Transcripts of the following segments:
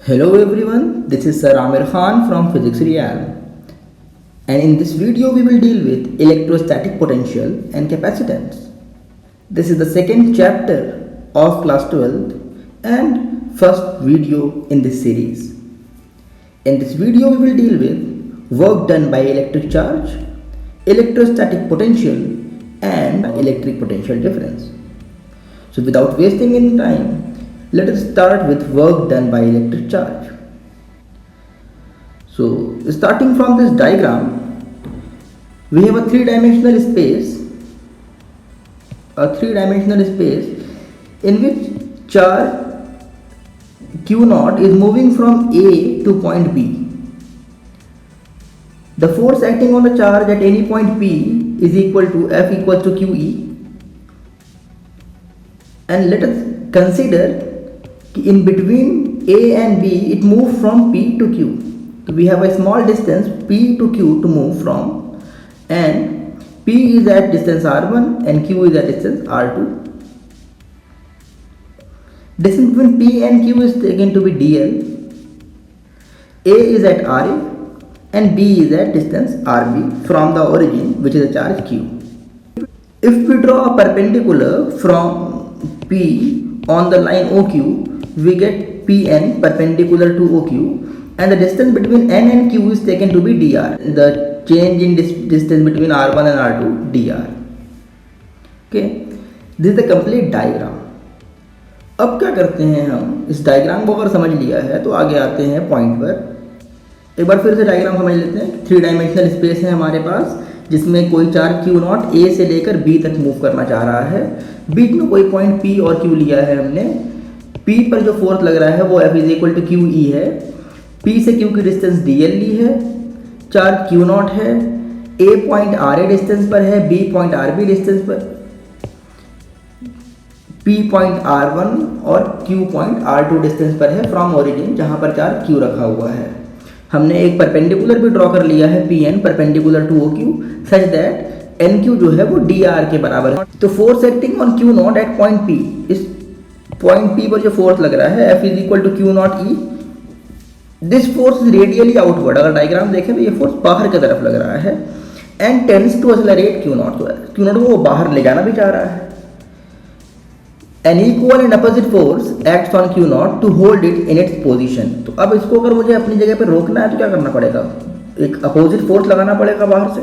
Hello everyone, this is Sir Amir Khan from Physics Real, and in this video we will deal with electrostatic potential and capacitance. This is the second chapter of class 12th and first video in this series. In this video we will deal with work done by electric charge, electrostatic potential and electric potential difference. So without wasting any time, let us start with work done by electric charge. So starting from this diagram, we have a three-dimensional space in which charge Q0 is moving from A to point B. The force acting on the charge at any point P is equal to F equals to QE, and let us consider in between A and B it moves from P to Q. So we have a small distance P to Q to move from, and P is at distance R1 and Q is at distance R2. Distance between P and Q is taken to be dl. A is at RA and B is at distance RB from the origin, which is a charge Q. If we draw a perpendicular from P on the line OQ, we get Pn perpendicular to OQ, and the distance between N and Q is taken to be dr. The change in distance between R1 and R2 dr. Okay, this is the complete diagram. अब क्या करते हैं हम, इस diagram को अगर समझ लिया है तो आगे आते हैं पॉइंट पर। एक बार फिर से डायग्राम समझ लेते हैं। थ्री डायमेंशनल स्पेस है हमारे पास, जिसमें कोई चार्ज Q0 A से लेकर B तक मूव करना चाह रहा है। बीच में कोई पॉइंट P और Q लिया है हमने। P पर जो फोर्स लग रहा है वो F is equal to QE है। P से Q की डिस्टेंस dl ली है, चार्ज Q0 है, A पॉइंट RA डिस्टेंस पर है, B पॉइंट RB डिस्टेंस पर, P पॉइंट R1 और Q पॉइंट R2 डिस्टेंस पर है फ्रॉम ओरिजिन, जहां पर चार्ज Q रखा हुआ है। हमने एक परपेंडिकुलर भी ड्रॉ कर लिया है Pn perpendicular to OQ such that NQ जो है वो dr के बराबर है। तो force acting on Q0 at point P, इस पॉइंट P पर जो फोर्स लग रहा है F is equal to Q0 E। This force is radially outward. अगर डायग्राम देखें तो ये फोर्स बाहर की तरफ लग रहा है and tends to accelerate Q0। तो Q0 को वो बाहर ले जाना भी चाह रहा है। An equal and opposite force acts on Q0 to hold it in its position। तो अब इसको अगर मुझे अपनी जगह पर रोकना है तो क्या करना पड़ेगा, एक अपोजिट फोर्स लगाना पड़ेगा बाहर से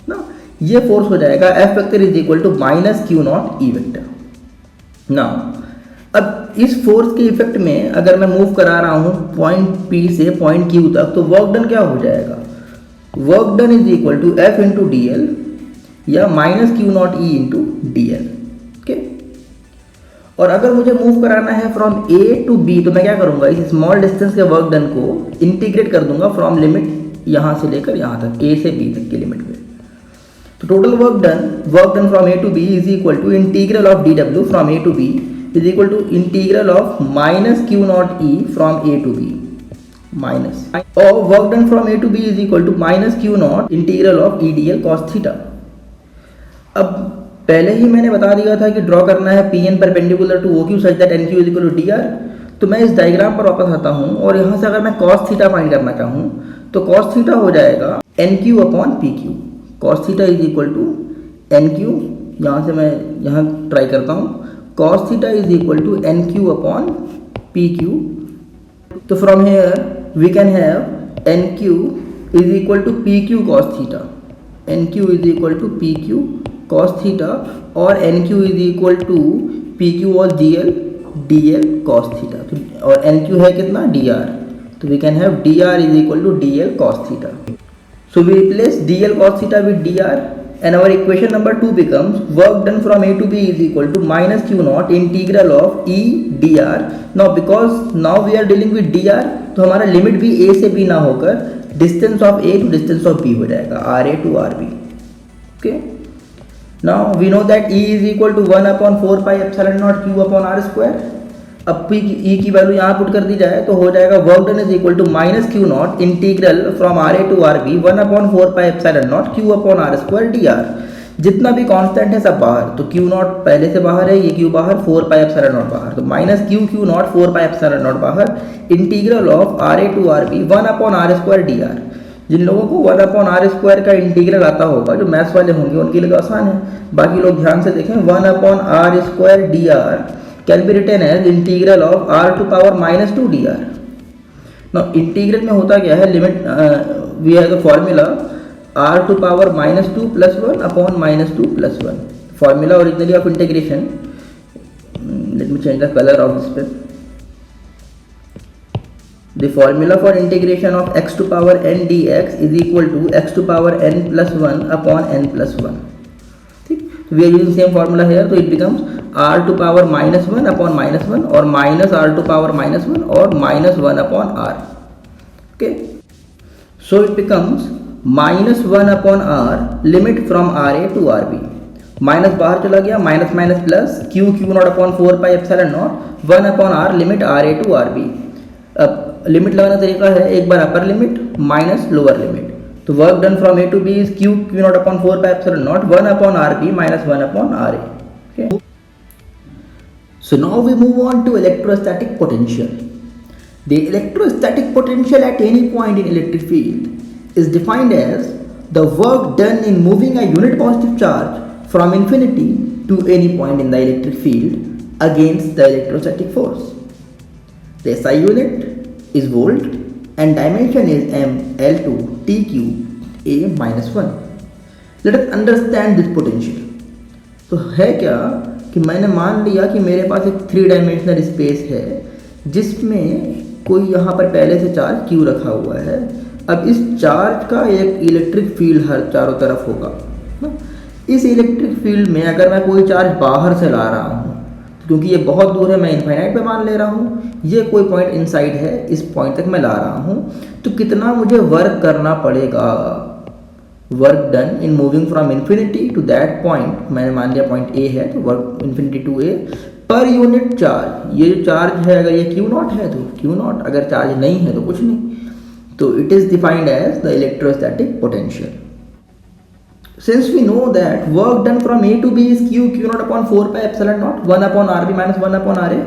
ना। ये फोर्स हो जाएगा F vector is equal to minus Q0 E vector ना। अब इस फोर्स के इफेक्ट में अगर मैं मूव करा रहा हूँ पॉइंट P से पॉइंट Q तक, तो वर्क डन क्या हो जाएगा, work done is equal to F into DL या minus Q0 E into DL। और अगर मुझे मूव कराना है फ्रॉम A टू B, तो मैं क्या करूंगा, इस स्मॉल डिस्टेंस के वर्क डन को इंटीग्रेट कर दूंगा फ्रॉम लिमिट यहाँ से लेकर यहाँ तक, A से B तक की लिमिट में। तो total work done from A to B is equal to integral of dw from A to B is equal to integral of minus Q0 E from A to B minus, और work done from A to B is equal to minus Q0 integral of EDL cos theta. अब पहले ही मैंने बता दिया था कि draw करना है Pn perpendicular to OQ such that NQ is equal to dr। तो मैं इस डायग्राम पर वापस आता हूँ और यहाँ से अगर मैं cos थीटा फाइंड करना चाहूँ तो cos थीटा हो जाएगा NQ upon PQ। cos theta is equal to NQ, यहाँ से मैं यहाँ ट्राई करता हूँ, cos theta is equal to NQ upon PQ। तो from here we can have NQ is equal to PQ cos theta, NQ is equal to PQ cos theta, और NQ is equal to PQ और DL cos theta. और NQ है कितना, dr, तो we can have dr is equal to DL cos theta. So we replace DL cos theta with dr and our equation number 2 becomes work done from A to B is equal to minus Q0 integral of E dr। now because now we are dealing with dr, तो हमारा limit भी A से B ना होकर distance of A to distance of B हो जाएगा, RA to RB। Okay, now we know that E is equal to 1 upon 4 pi epsilon naught Q upon R square। अब E की value यहाँ put कर दी जाए तो हो जाएगा work done is equal to minus Q0 integral from RA to RB 1 upon 4 pi epsilon naught Q upon R square dr। जितना भी कांस्टेंट है सब बाहर, तो क्यू नॉट पहले से बाहर है, ये क्यू बाहर, 4 पाई एप्सिलॉन नॉट बाहर, तो minus Q Q naught 4 pi epsilon naught बाहर, integral of R A to R B 1/r² dr। जिन लोगों को 1/r² का इंटीग्रल आता होगा, जो मैथ्स वाले होंगे उनके लिए तो आसान है, बाकी लोग ध्यान से देखें। 1/r² dr can be written as integral of r⁻² dr। Now integral में होता क्या है, limit we have the formula r⁻² + 1 upon -2 + 1, formula originally of integration. Let me change the color of this pen. The formula for integration of x⁻n dx is equal to x⁻n + 1 upon n + 1. ठीक, we are using same formula here, so it becomes r⁻−1 upon -1 or minus r⁻−1 or -1 upon r. Okay, so it becomes -1/r limit from R A to R B, minus बाहर चला गया, minus minus plus Q Q naught upon 4 pi epsilon naught 1/r limit R A to R B. अब limit लगाना तरीका है, एक बार upper limit minus lower limit, तो work done from A to B is Q Q naught upon 4 pi epsilon naught 1/r b minus 1/r a. Okay, so now we move on to electrostatic potential. The electrostatic potential at any point in electric field is defined as the work done in moving a unit positive charge from infinity to any point in the electric field against the electrostatic force. The SI unit is volt and dimension is m L2 T cube A minus 1. Let us understand this potential. तो है क्या कि मैंने मान लिया कि मेरे पास एक 3 डायमेंशनल स्पेस है जिसमें कोई यहाँ पर पहले से चार्ज Q रखा हुआ है। अब इस चार्ज का एक इलेक्ट्रिक फील्ड हर चारों तरफ होगा। इस इलेक्ट्रिक फील्ड में अगर मैं कोई चार्ज बाहर से ला रहा हूँ, क्योंकि ये बहुत दूर है, मैं इनफाइनाइट पे मान ले रहा हूँ, ये कोई पॉइंट इनसाइड है, इस पॉइंट तक मैं ला रहा हूँ, तो कितना मुझे वर्क करना पड़ेगा, work done in moving from infinity to that point, मैंने मान लिया पॉइंट ए है, तो वर्क इन्फिनिटी टू ए पर यूनिट चार्ज। ये जो चार्ज है अगर ये क्यू नॉट है तो क्यू नॉट, अगर चार्ज नहीं है तो कुछ नहीं, तो it is defined as the electrostatic potential. Since we know that work done from A to B is Q naught upon 4 pi epsilon naught 1/r b minus 1/r a,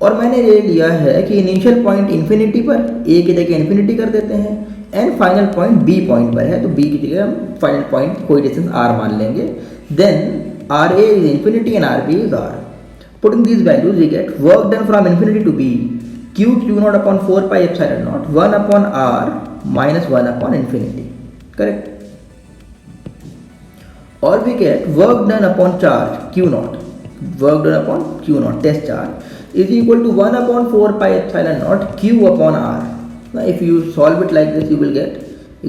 और मैंने ये लिया है कि इनिशियल पॉइंट इन्फिनिटी पर, A की जगह infinity कर देते हैं, and final point B point पर है, तो B की जगह हम फाइनल पॉइंट कोई डिस्टेंस R मान लेंगे, then RA is infinity and RB is R. Putting these values we get work done from infinity to B Q naught upon 4 pi epsilon naught 1/r minus 1 infinity. Correct? Or we get work done upon charge Q naught, work done upon Q naught test charge is equal to 1/4 pi epsilon naught Q upon R. Now if you solve it like this, you will get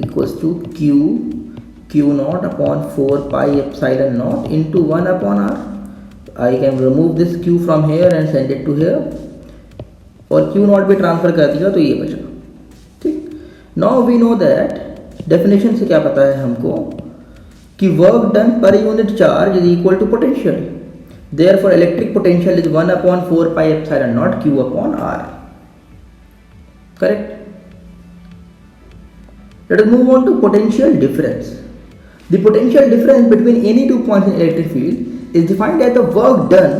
equals to Q naught upon 4 pi epsilon naught into 1/r. I can remove this Q from here and send it to here, और Q naught भी transfer कर दिया तो ये बचा। ठीक, now we know that definition से क्या पता है हमको कि work done per unit charge is equal to potential, therefore electric potential is 1/4 pi epsilon naught Q upon R. Correct? Let us move on to potential difference. The potential difference between any 2 points in electric field is defined as the work done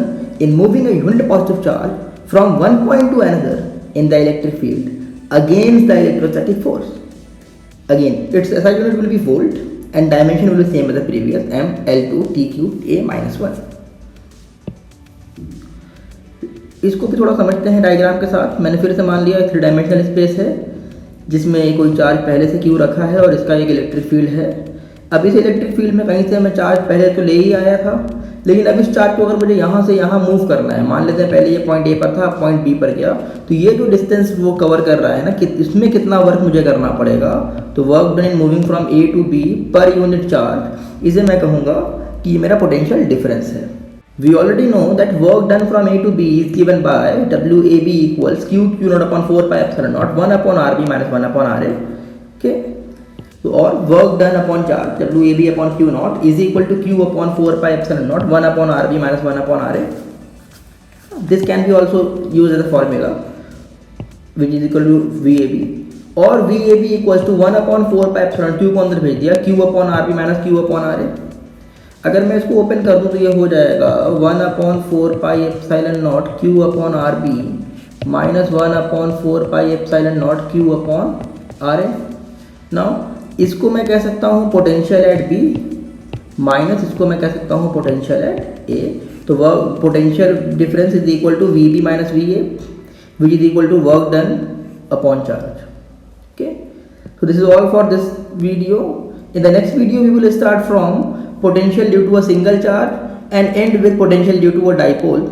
in moving a unit positive charge from one point to another in the electric field against the electrostatic force. Again, its SI unit will be volt and dimension will be same as the previous, m L2 T cube A minus 1. इसको भी थोड़ा समझते हैं diagram के साथ। मैंने फिर से मान लिया 3 डायमेंशनल स्पेस है जिसमें कोई चार्ज पहले से क्यू रखा है और इसका एक इलेक्ट्रिक फील्ड है। अब इस इलेक्ट्रिक फील्ड में कहीं से मैं चार्ज पहले तो ले ही आया था, लेकिन अब इस चार्ज को अगर मुझे यहाँ से यहाँ मूव करना है, मान लेते हैं पहले ये पॉइंट ए पर था, पॉइंट बी पर गया, तो ये जो डिस्टेंस वो कवर कर रहा है ना, कि इसमें कितना वर्क मुझे करना पड़ेगा, तो work done in moving from A to B per unit charge, इसे मैं कहूँगा कि ये मेरा पोटेंशियल डिफरेंस है। We already know that work done from A to B is given by WAB equals Q naught upon 4 pi epsilon naught 1/RB minus 1/RA. Okay. So or work done upon charge WAB upon Q naught is equal to Q upon 4 pi epsilon naught 1/RB minus 1/RA. This can be also used as a formula which is equal to VAB. और VAB equals to 1/4 pi epsilon Q को अंदर भेज दिया, Q upon RB minus Q upon RA. अगर मैं इसको open कर दूं तो ये हो जाएगा 1/4πε0 Q/RB माइनस 1/4πε0 Q/RA। नाउ इसको मैं कह सकता हूँ पोटेंशियल एट बी माइनस इसको मैं कह सकता हूँ पोटेंशियल एट ए। तो work potential difference is equal to V B minus V A which is equal to work done upon charge. Okay, so this is all for this video. In the next video we will start from potential due to a single charge and end with potential due to a dipole.